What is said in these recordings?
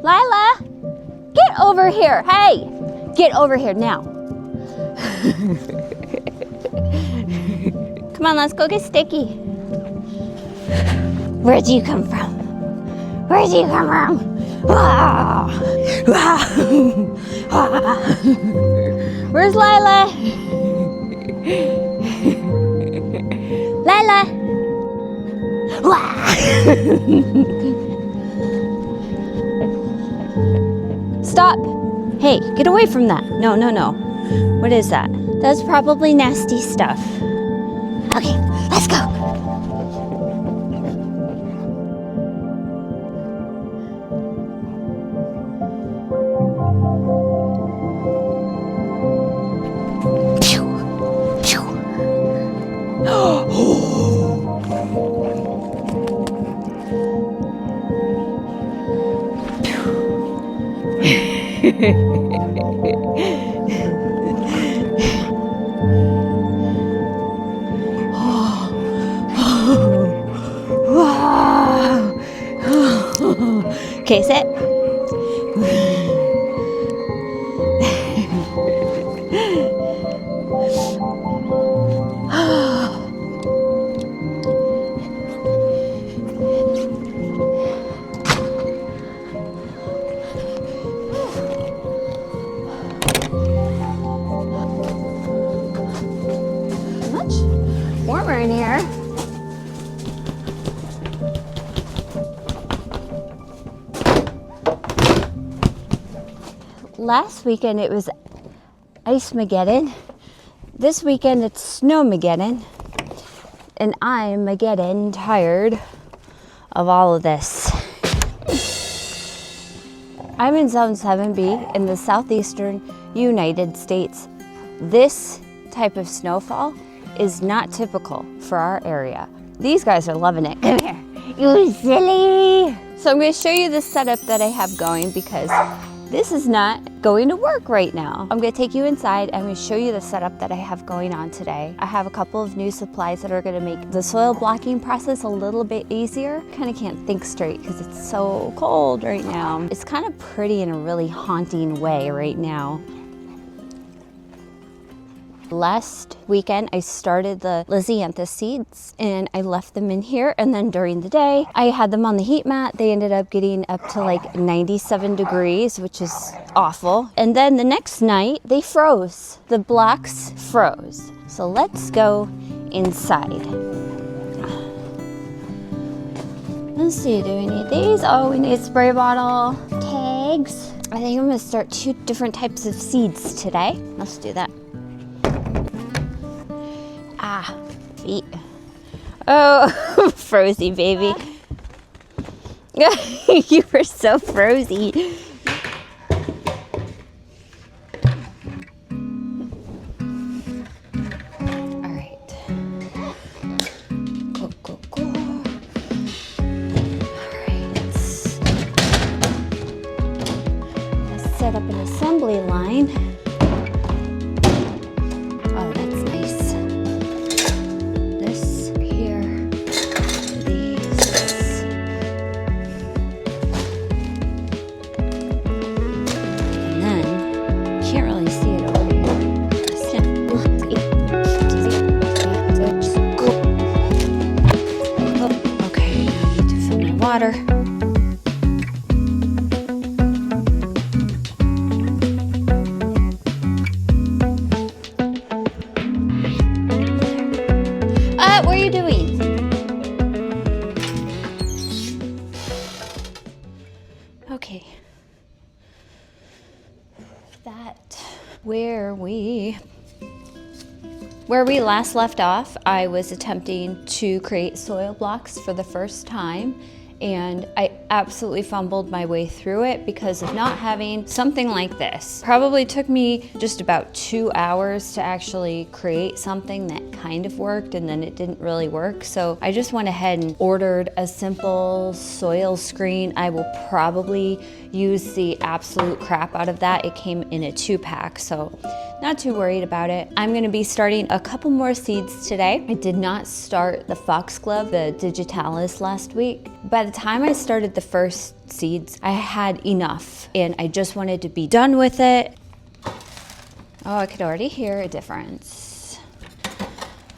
Lila, get over here. Hey, get over here now. Come on, let's go get Sticky. Where'd you come from? Where'd you come from? Wow. Wow. Where's Lila? Lila. Stop. Hey, get away from that. No, no, no. What is that? That's probably nasty stuff. Okay, let's go. Okay, sit. Much warmer in here. Last weekend it was Ice-mageddon. This weekend it's Snow-mageddon. And I'm getting tired of all of this. I'm in Zone 7B in the southeastern United States. This type of snowfall is not typical for our area. These guys are loving it. Come here, you silly. So I'm going to show you the setup that I have going because this is not going to work right now. I'm going to take you inside. I'm going to show you the setup that I have going on today. I have a couple of new supplies that are going to make the soil blocking process a little bit easier. Kind of can't think straight because it's so cold right now. It's kind of pretty in a really haunting way right now. Last weekend, I started the Lisianthus seeds and I left them in here. And then during the day, I had them on the heat mat. They ended up getting up to like 97 degrees, which is awful. And then the next night, they froze. The blocks froze. So let's go inside. Let's see, do we need these? Oh, we need a spray bottle, tags. I think I'm gonna start 2 different types of seeds today. Let's do that. Ah, feet. Oh, frozy baby. You were so frozy. All right. Go, go, go. All right. Let's set up an assembly line. Water. What are you doing? Okay. Where we last left off, I was attempting to create soil blocks for the first time. And I absolutely fumbled my way through it because of not having something like this. Probably took me just about 2 hours to actually create something that kind of worked, and then it didn't really work. So I just went ahead and ordered a simple soil screen. I will probably use the absolute crap out of that. It came in a 2-pack. So not too worried about it. I'm gonna be starting a couple more seeds today. I did not start the foxglove, the digitalis, last week. By the time I started the first seeds, I had enough and I just wanted to be done with it. Oh, I could already hear a difference.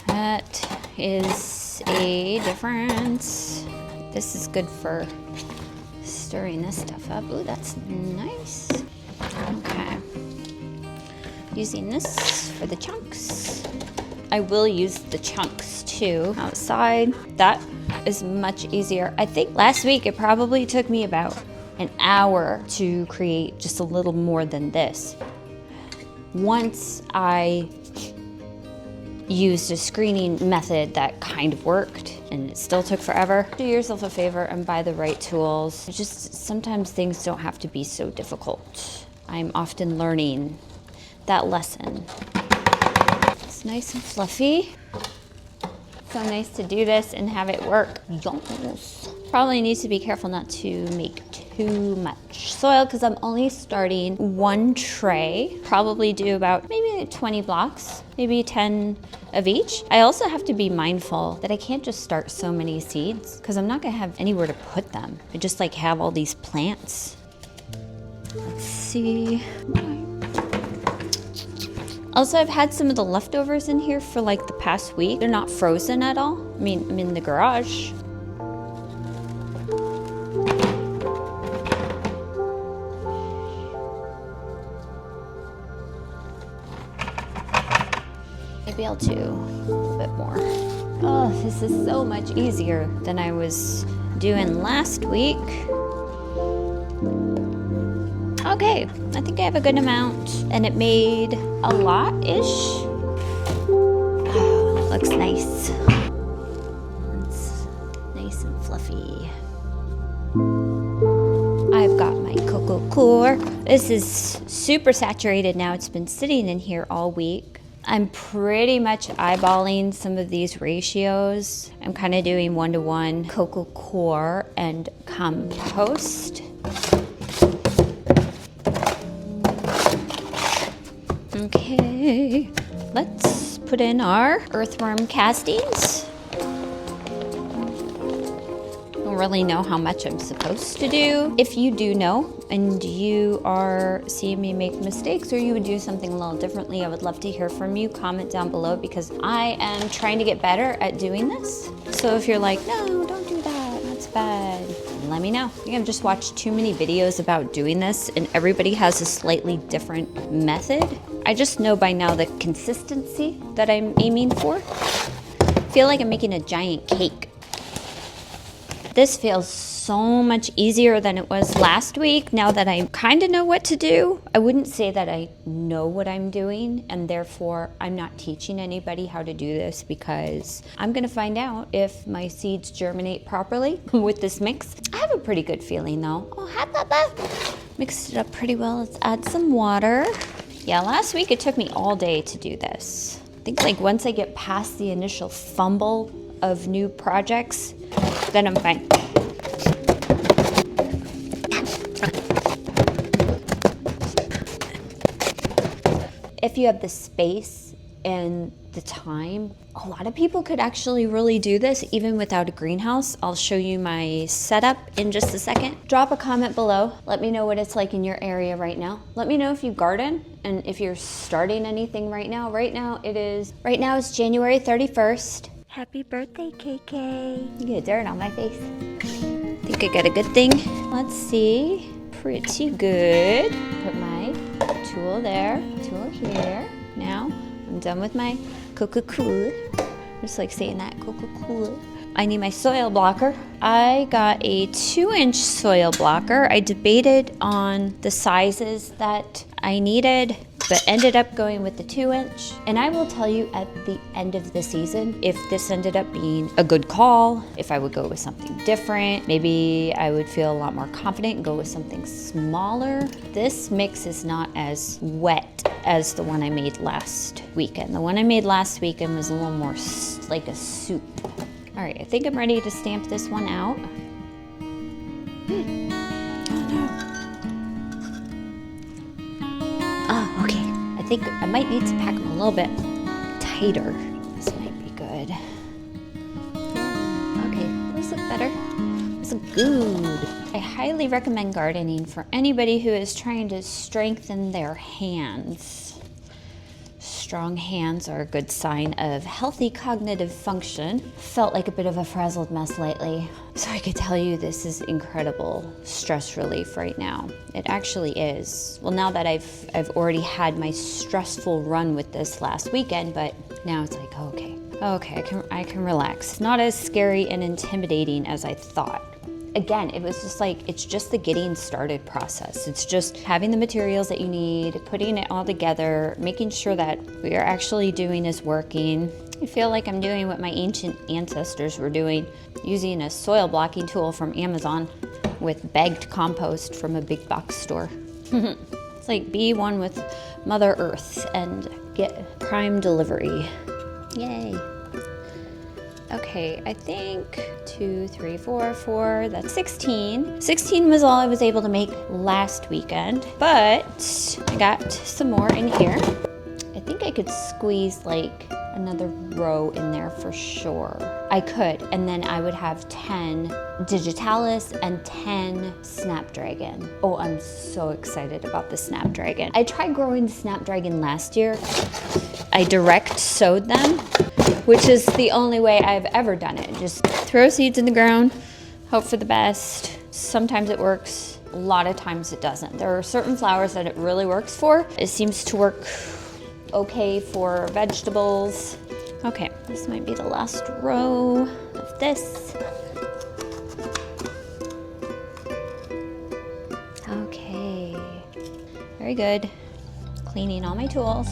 That is a difference. This is good for stirring this stuff up. Ooh, that's nice. Okay. Using this for the chunks. I will use the chunks too outside. That is much easier. I think last week it probably took me about an hour to create just a little more than this. Once I used a screening method that kind of worked and it still took forever. Do yourself a favor and buy the right tools. Just sometimes things don't have to be so difficult. I'm often learning that lesson. It's nice and fluffy. So nice to do this and have it work. Yes. Probably need to be careful not to make too much soil because I'm only starting one tray. Probably do about maybe 20 blocks, maybe 10 of each. I also have to be mindful that I can't just start so many seeds because I'm not gonna have anywhere to put them. I just like have all these plants. Let's see. Also, I've had some of the leftovers in here for like the past week. They're not frozen at all. I mean, I'm in the garage. Maybe I'll do a little bit more. Oh, this is so much easier than I was doing last week. Okay, I think I have a good amount, and it made a lot-ish. Oh, that looks nice. It's nice and fluffy. I've got my cocoa core. This is super saturated now. It's been sitting in here all week. I'm pretty much eyeballing some of these ratios. I'm kind of doing 1-to-1 cocoa core and compost. Okay, let's put in our earthworm castings. Don't really know how much I'm supposed to do. If you do know and you are seeing me make mistakes or you would do something a little differently, I would love to hear from you. Comment down below because I am trying to get better at doing this. So if you're like, no, don't do that, that's bad, let me know. I think I've just watched too many videos about doing this and everybody has a slightly different method. I just know by now the consistency that I'm aiming for. I feel like I'm making a giant cake. This feels so much easier than it was last week now that I kind of know what to do. I wouldn't say that I know what I'm doing and therefore I'm not teaching anybody how to do this because I'm gonna find out if my seeds germinate properly with this mix. I have a pretty good feeling though. Oh, hi Papa. Mixed it up pretty well. Let's add some water. Yeah, last week it took me all day to do this. I think like once I get past the initial fumble of new projects, then I'm fine. If you have the space and the time, a lot of people could actually really do this even without a greenhouse. I'll show you my setup in just a second. Drop a comment below. Let me know what it's like in your area right now. Let me know if you garden and if you're starting anything right now. Right now it's January 31st. Happy birthday, KK. You get dirt on my face. I think I got a good thing. Let's see. Pretty good. Put my tool there, tool here. Now I'm done with my cocoa. Just like saying that, cocoa. I need my soil blocker. I got a 2-inch soil blocker. I debated on the sizes that I needed, but ended up going with the 2-inch. And I will tell you at the end of the season if this ended up being a good call, if I would go with something different. Maybe I would feel a lot more confident and go with something smaller. This mix is not as wet as the one I made last weekend. The one I made last weekend was a little more like a soup. All right, I think I'm ready to stamp this one out. Oh, okay. I think I might need to pack them a little bit tighter. This might be good. Okay, those look better. Those look good. I highly recommend gardening for anybody who is trying to strengthen their hands. Strong hands are a good sign of healthy cognitive function. Felt like a bit of a frazzled mess lately, so I could tell you this is incredible stress relief right now. It actually is. Well, now that I've already had my stressful run with this last weekend, but now it's like, okay, I can relax. Not as scary and intimidating as I thought. Again, it was just like, it's just the getting started process. It's just having the materials that you need, putting it all together, making sure that what we are actually doing is working. I feel like I'm doing what my ancient ancestors were doing, using a soil blocking tool from Amazon with bagged compost from a big box store. It's like be one with Mother Earth and get prime delivery. Yay. Okay, I think 2, 3, 4, 4, that's 16. 16 was all I was able to make last weekend, but I got some more in here. I think I could squeeze like another row in there for sure. I could, and then I would have 10 digitalis and 10 snapdragon. Oh, I'm so excited about the snapdragon. I tried growing the snapdragon last year. I direct sowed them, which is the only way I've ever done it. Just throw seeds in the ground, hope for the best. Sometimes it works, a lot of times it doesn't. There are certain flowers that it really works for. It seems to work okay for vegetables. Okay, this might be the last row of this. Okay, very good. Cleaning all my tools.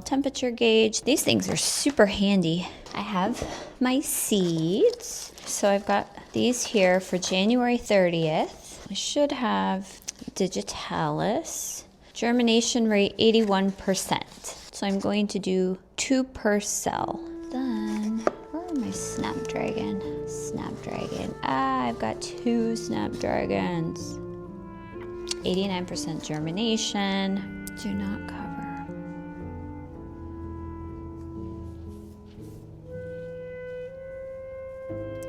Temperature gauge. These things are super handy. I have my seeds. So I've got these here for January 30th. I should have digitalis. Germination rate 81%. So I'm going to do 2 per cell. Then, where are my snapdragon? Snapdragon. I've got 2 snapdragons. 89% germination. Do not cover.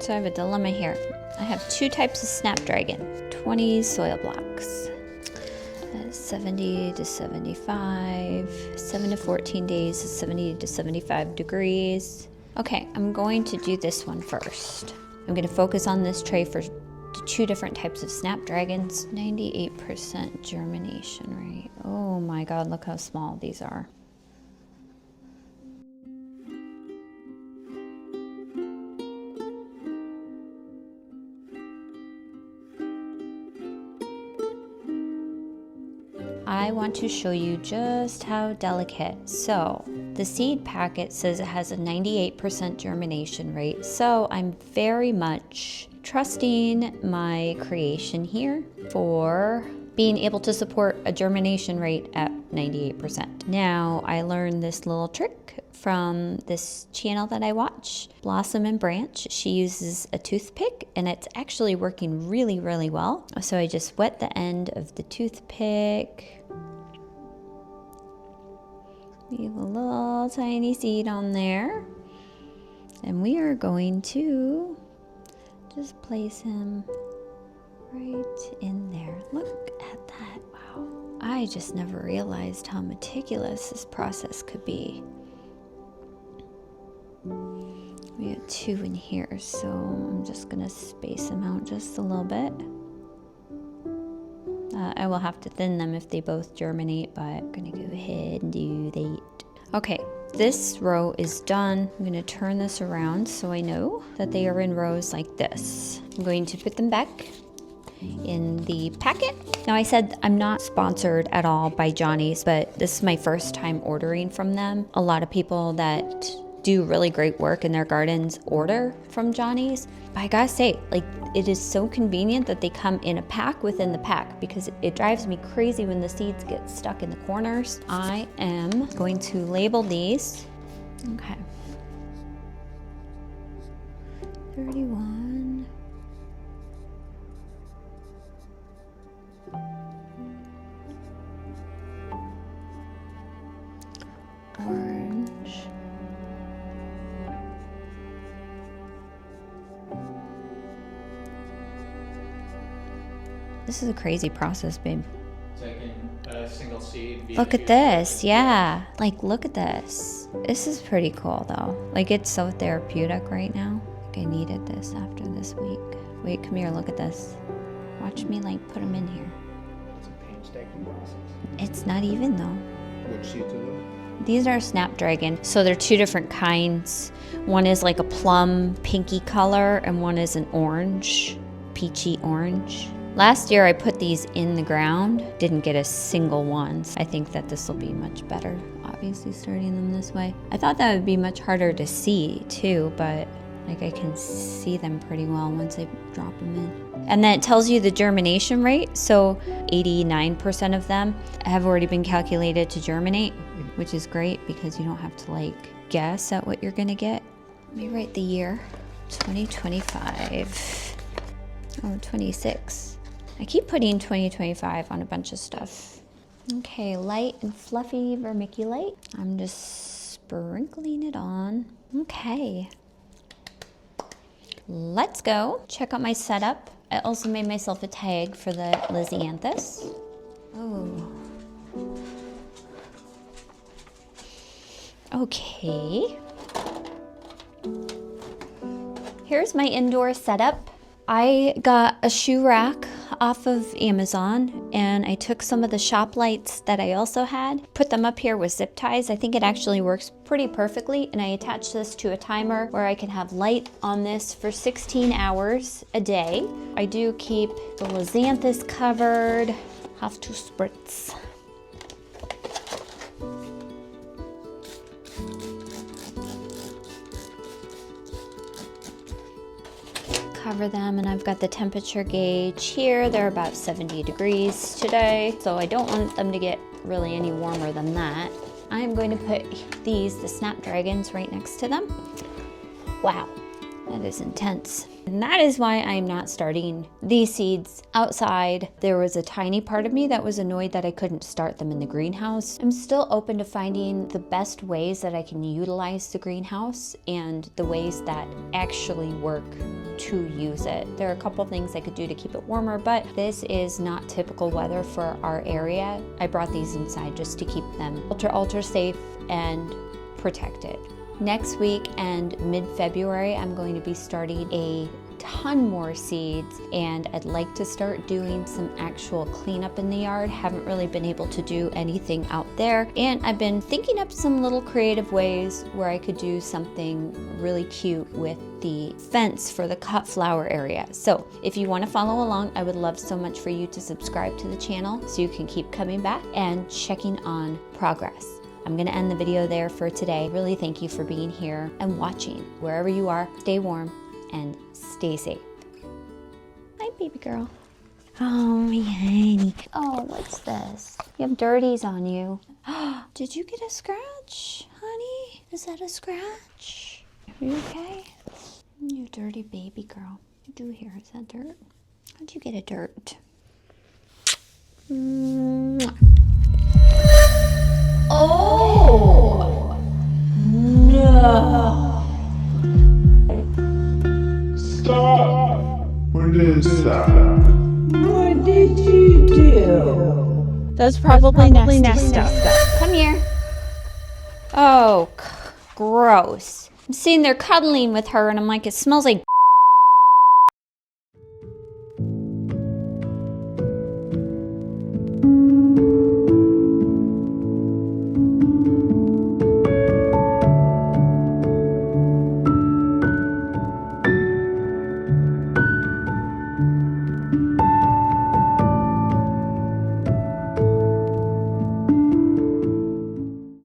So I have a dilemma here. I have 2 types of snapdragon, 20 soil blocks, 70 to 75, 7 to 14 days, 70 to 75 degrees. Okay, I'm going to do this one first. I'm going to focus on this tray for 2 different types of snapdragons. 98% germination rate. Oh my God, look how small these are. I want to show you just how delicate. So the seed packet says it has a 98% germination rate. So I'm very much trusting my creation here for being able to support a germination rate at 98%. Now I learned this little trick from this channel that I watch, Blossom and Branch. She uses a toothpick and it's actually working really, really well. So I just wet the end of the toothpick. Leave a little tiny seed on there. And we are going to just place him right in there. Look at that, wow. I just never realized how meticulous this process could be. We got 2 in here, so I'm just gonna space them out just a little bit. I will have to thin them if they both germinate, but I'm gonna go ahead and do that. Okay, this row is done. I'm gonna turn this around so I know that they are in rows like this. I'm going to put them back in the packet. Now I said I'm not sponsored at all by Johnny's, but this is my first time ordering from them. A lot of people that do really great work in their gardens order from Johnny's. But I gotta say, like, it is so convenient that they come in a pack within the pack, because it drives me crazy when the seeds get stuck in the corners. I am going to label these. Okay. 31. Orange. This is a crazy process, babe. Taking a single seed. Look at this, yeah. Like, look at this. This is pretty cool, though. Like, it's so therapeutic right now. Like, I needed this after this week. Wait, come here, look at this. Watch me, like, put them in here. It's a painstaking process. It's not even, though. Which seeds are those? These are Snapdragon, so they're two different kinds. One is like a plum pinky color, and one is an orange, peachy orange. Last year I put these in the ground, didn't get a single one. I think that this will be much better, obviously starting them this way. I thought that would be much harder to see too, but like I can see them pretty well once I drop them in. And then it tells you the germination rate, so 89% of them have already been calculated to germinate, which is great because you don't have to like guess at what you're gonna get. Let me write the year, 2025. Oh, 26. I keep putting 2025 on a bunch of stuff. Okay, light and fluffy vermiculite. I'm just sprinkling it on. Okay. Let's go. Check out my setup. I also made myself a tag for the Lisianthus. Oh. Okay. Here's my indoor setup. I got a shoe rack off of Amazon, and I took some of the shop lights that I also had, put them up here with zip ties. I think it actually works pretty perfectly, and I attached this to a timer where I can have light on this for 16 hours a day. I do keep the Lisianthus covered. Have to spritz. Cover them, and I've got the temperature gauge here. They're about 70 degrees today, so I don't want them to get really any warmer than that. I'm going to put these, the Snapdragons, right next to them. Wow, that is intense. And that is why I'm not starting these seeds outside. There was a tiny part of me that was annoyed that I couldn't start them in the greenhouse. I'm still open to finding the best ways that I can utilize the greenhouse and the ways that actually work to use it. There are a couple things I could do to keep it warmer, but this is not typical weather for our area. I brought these inside just to keep them ultra safe and protected. Next week and mid-February, I'm going to be starting a ton more seeds, and I'd like to start doing some actual cleanup in the yard. Haven't really been able to do anything out there, and I've been thinking up some little creative ways where I could do something really cute with the fence for the cut flower area. So if you want to follow along, I would love so much for you to subscribe to the channel so you can keep coming back and checking on progress. I'm going to end the video there for today. Really thank you for being here and watching. Wherever you are, stay warm and stay safe. Hi, baby girl. Oh, my honey. Oh, what's this? You have dirties on you. Did you get a scratch, honey? Is that a scratch? Are you okay? You dirty baby girl. You do here. Is that dirt? How'd you get a dirt? Mwah. Oh! No! Stop! What is that? What did you do? That's probably nasty stuff. Come here. Oh, gross. I'm sitting there cuddling with her, and I'm like, it smells like